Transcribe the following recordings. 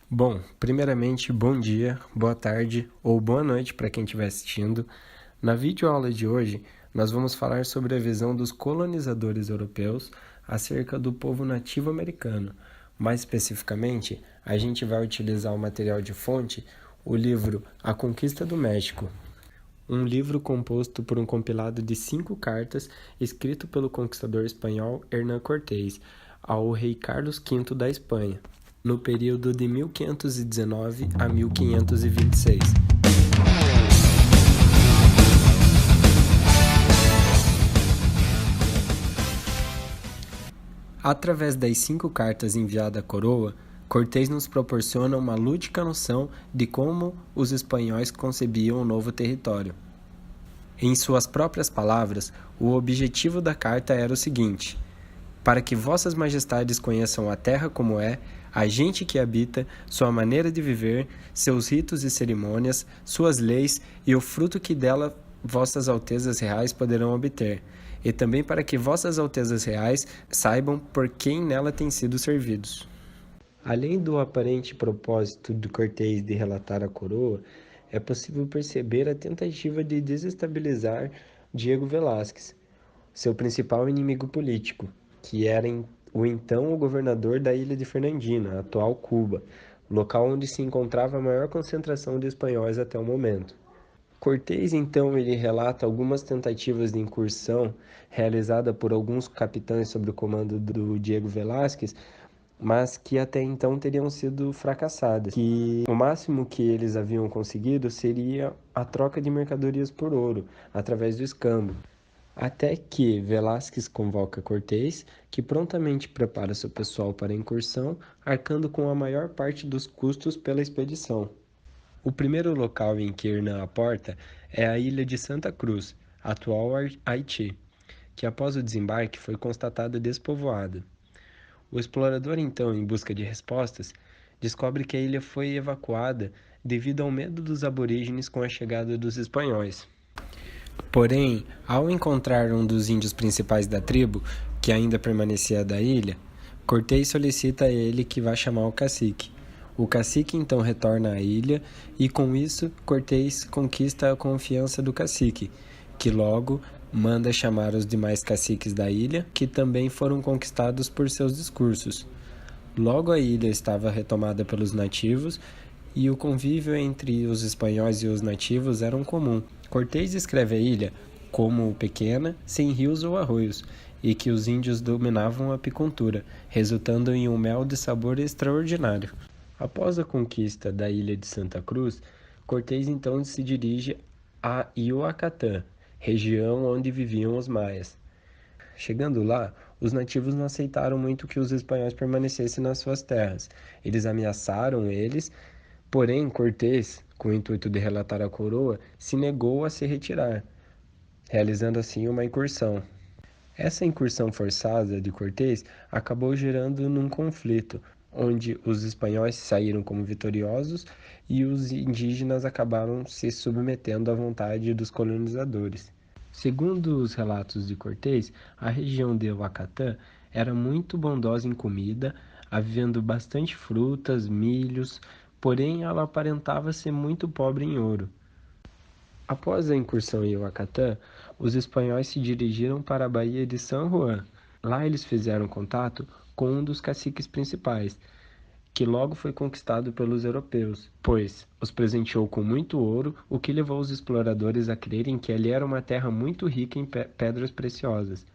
Bom, primeiramente, bom dia, boa tarde ou boa noite para quem estiver assistindo. Na videoaula de hoje, nós vamos falar sobre a visão dos colonizadores europeus acerca do povo nativo americano. Mais especificamente, a gente vai utilizar o material de fonte, o livro A Conquista do México, um livro composto por um compilado de 5 cartas escrito pelo conquistador espanhol Hernán Cortés ao rei Carlos V da Espanha, no período de 1519 a 1526. Através das 5 cartas enviadas à coroa, Cortés nos proporciona uma lúdica noção de como os espanhóis concebiam o novo território. Em suas próprias palavras, o objetivo da carta era o seguinte: para que vossas majestades conheçam a terra como é, a gente que habita, sua maneira de viver, seus ritos e cerimônias, suas leis e o fruto que dela vossas altezas reais poderão obter, e também para que vossas altezas reais saibam por quem nela têm sido servidos. Além do aparente propósito de Cortés de relatar a coroa, é possível perceber a tentativa de desestabilizar Diego Velázquez, seu principal inimigo político, que era o governador da ilha de Fernandina, atual Cuba, local onde se encontrava a maior concentração de espanhóis até o momento. Cortés, então, ele relata algumas tentativas de incursão realizada por alguns capitães sob o comando do Diego Velázquez, mas que até então teriam sido fracassadas, que o máximo que eles haviam conseguido seria a troca de mercadorias por ouro, através do escambo. Até que Velázquez convoca Cortés, que prontamente prepara seu pessoal para a incursão, arcando com a maior parte dos custos pela expedição. O primeiro local em que Hernán aporta é a ilha de Santa Cruz, atual Haiti, que após o desembarque foi constatada despovoada. O explorador, então, em busca de respostas, descobre que a ilha foi evacuada devido ao medo dos aborígenes com a chegada dos espanhóis. Porém, ao encontrar um dos índios principais da tribo, que ainda permanecia da ilha, Cortés solicita a ele que vá chamar o cacique. O cacique então retorna à ilha e, com isso, Cortés conquista a confiança do cacique, que logo manda chamar os demais caciques da ilha, que também foram conquistados por seus discursos. Logo a ilha estava retomada pelos nativos e o convívio entre os espanhóis e os nativos era comum. Cortés descreve a ilha como pequena, sem rios ou arroios, e que os índios dominavam a apicultura, resultando em um mel de sabor extraordinário. Após a conquista da ilha de Santa Cruz, Cortés então se dirige a Ioacatã, região onde viviam os maias. Chegando lá, os nativos não aceitaram muito que os espanhóis permanecessem nas suas terras. Eles ameaçaram eles, porém Cortés, com o intuito de relatar a coroa, se negou a se retirar, realizando assim uma incursão. Essa incursão forçada de Cortés acabou gerando num conflito, onde os espanhóis saíram como vitoriosos e os indígenas acabaram se submetendo à vontade dos colonizadores. Segundo os relatos de Cortés, a região de Huacatã era muito bondosa em comida, havendo bastante frutas, milhos, porém ela aparentava ser muito pobre em ouro. Após a incursão em Huacatã, os espanhóis se dirigiram para a Baía de San Juan. Lá eles fizeram contato com um dos caciques principais, que logo foi conquistado pelos europeus, pois os presenteou com muito ouro, o que levou os exploradores a crerem que ali era uma terra muito rica em pedras preciosas.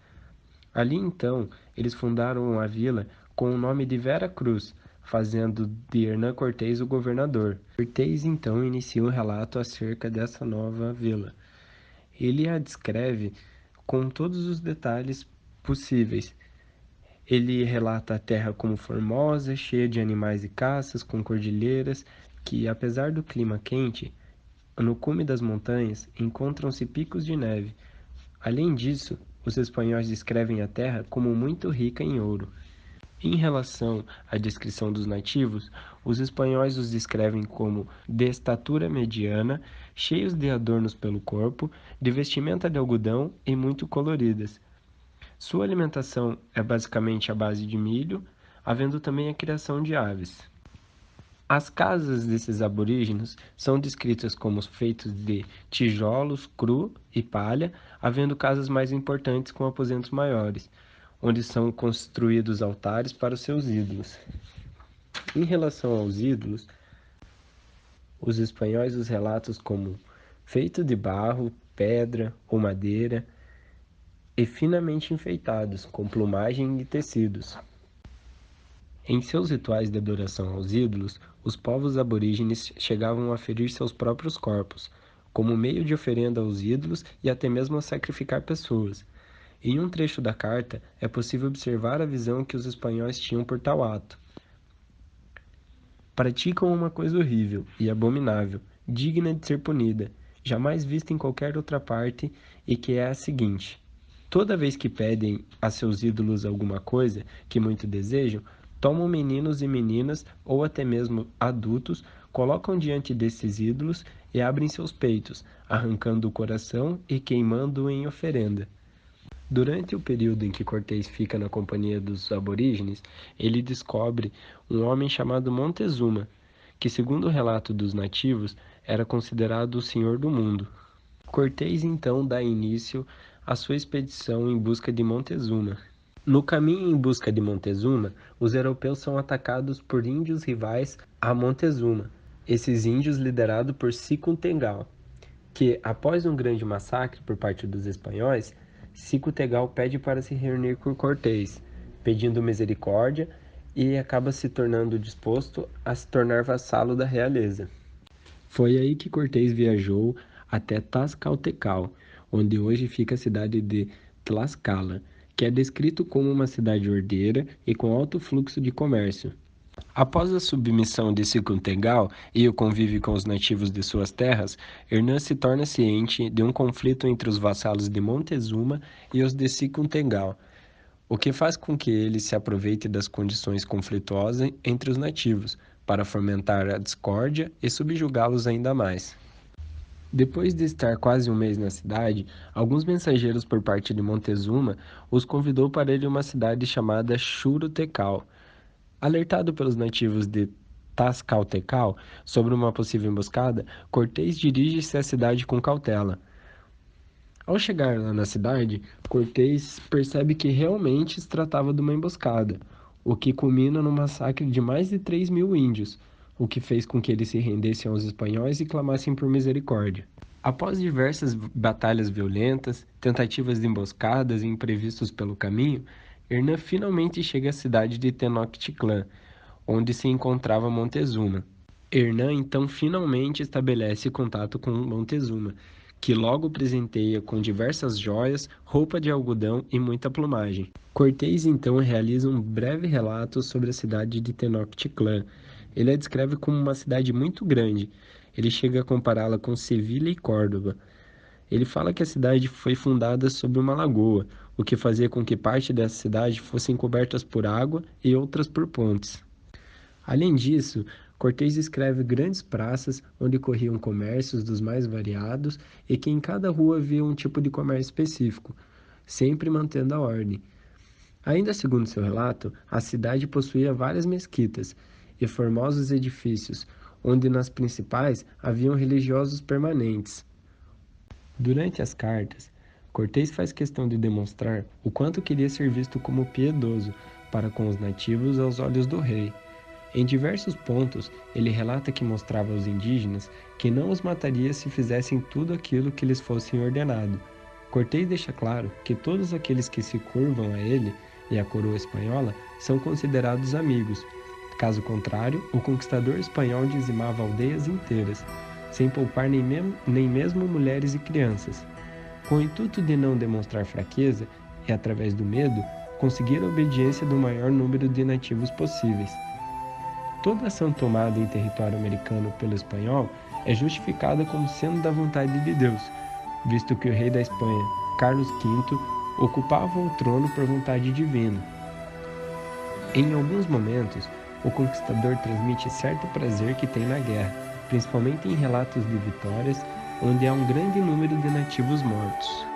Ali então, eles fundaram a vila com o nome de Vera Cruz, fazendo de Hernán Cortés o governador. Cortés então inicia um relato acerca dessa nova vila. Ele a descreve com todos os detalhes possíveis. Ele relata a terra como formosa, cheia de animais e caças, com cordilheiras, que, apesar do clima quente, no cume das montanhas encontram-se picos de neve. Além disso, os espanhóis descrevem a terra como muito rica em ouro. Em relação à descrição dos nativos, os espanhóis os descrevem como de estatura mediana, cheios de adornos pelo corpo, de vestimenta de algodão e muito coloridas. Sua alimentação é basicamente à base de milho, havendo também a criação de aves. As casas desses aborígenes são descritas como feitas de tijolos cru e palha, havendo casas mais importantes com aposentos maiores, onde são construídos altares para os seus ídolos. Em relação aos ídolos, os espanhóis os relatam como feito de barro, pedra ou madeira e finamente enfeitados, com plumagem e tecidos. Em seus rituais de adoração aos ídolos, os povos aborígenes chegavam a ferir seus próprios corpos, como meio de oferenda aos ídolos e até mesmo a sacrificar pessoas. Em um trecho da carta, é possível observar a visão que os espanhóis tinham por tal ato. Praticam uma coisa horrível e abominável, digna de ser punida, jamais vista em qualquer outra parte, e que é a seguinte: toda vez que pedem a seus ídolos alguma coisa que muito desejam, tomam meninos e meninas, ou até mesmo adultos, colocam diante desses ídolos e abrem seus peitos, arrancando o coração e queimando-o em oferenda. Durante o período em que Cortés fica na companhia dos aborígenes, ele descobre um homem chamado Montezuma, que, segundo o relato dos nativos, era considerado o senhor do mundo. Cortés então dá início à sua expedição em busca de Montezuma. No caminho em busca de Montezuma, os europeus são atacados por índios rivais a Montezuma, esses índios liderados por Cicutegal, que, após um grande massacre por parte dos espanhóis, Cicutegal pede para se reunir com Cortés, pedindo misericórdia, e acaba se tornando disposto a se tornar vassalo da realeza. Foi aí que Cortés viajou até Tlaxcaltecal, onde hoje fica a cidade de Tlaxcala, que é descrito como uma cidade ordeira e com alto fluxo de comércio. Após a submissão de Cicutegal e o convívio com os nativos de suas terras, Hernán se torna ciente de um conflito entre os vassalos de Montezuma e os de Cicutegal, o que faz com que ele se aproveite das condições conflituosas entre os nativos, para fomentar a discórdia e subjugá-los ainda mais. Depois de estar quase um mês na cidade, alguns mensageiros por parte de Montezuma os convidou para ir a uma cidade chamada Churutecal. Alertado pelos nativos de Tlaxcaltecal sobre uma possível emboscada, Cortés dirige-se à cidade com cautela. Ao chegar lá na cidade, Cortés percebe que realmente se tratava de uma emboscada, o que culmina no massacre de mais de 3.000 índios, o que fez com que eles se rendessem aos espanhóis e clamassem por misericórdia. Após diversas batalhas violentas, tentativas de emboscadas e imprevistos pelo caminho, Hernán finalmente chega à cidade de Tenochtitlan, onde se encontrava Montezuma. Hernán então finalmente estabelece contato com Montezuma, que logo presenteia com diversas joias, roupa de algodão e muita plumagem. Cortés então realiza um breve relato sobre a cidade de Tenochtitlan. Ele a descreve como uma cidade muito grande. Ele chega a compará-la com Sevilha e Córdoba. Ele fala que a cidade foi fundada sobre uma lagoa, o que fazia com que parte dessa cidade fossem cobertas por água e outras por pontes. Além disso, Cortés escreve grandes praças onde corriam comércios dos mais variados e que em cada rua havia um tipo de comércio específico, sempre mantendo a ordem. Ainda segundo seu relato, a cidade possuía várias mesquitas e formosos edifícios, onde nas principais haviam religiosos permanentes. Durante as cartas, Cortés faz questão de demonstrar o quanto queria ser visto como piedoso para com os nativos aos olhos do rei. Em diversos pontos, ele relata que mostrava aos indígenas que não os mataria se fizessem tudo aquilo que lhes fosse ordenado. Cortés deixa claro que todos aqueles que se curvam a ele e à coroa espanhola são considerados amigos. Caso contrário, o conquistador espanhol dizimava aldeias inteiras, sem poupar nem mesmo mulheres e crianças. Com o intuito de não demonstrar fraqueza e, através do medo, conseguir a obediência do maior número de nativos possíveis. Toda ação tomada em território americano pelo espanhol é justificada como sendo da vontade de Deus, visto que o rei da Espanha, Carlos V, ocupava o trono por vontade divina. Em alguns momentos, o conquistador transmite certo prazer que tem na guerra, principalmente em relatos de vitórias, onde há um grande número de nativos mortos.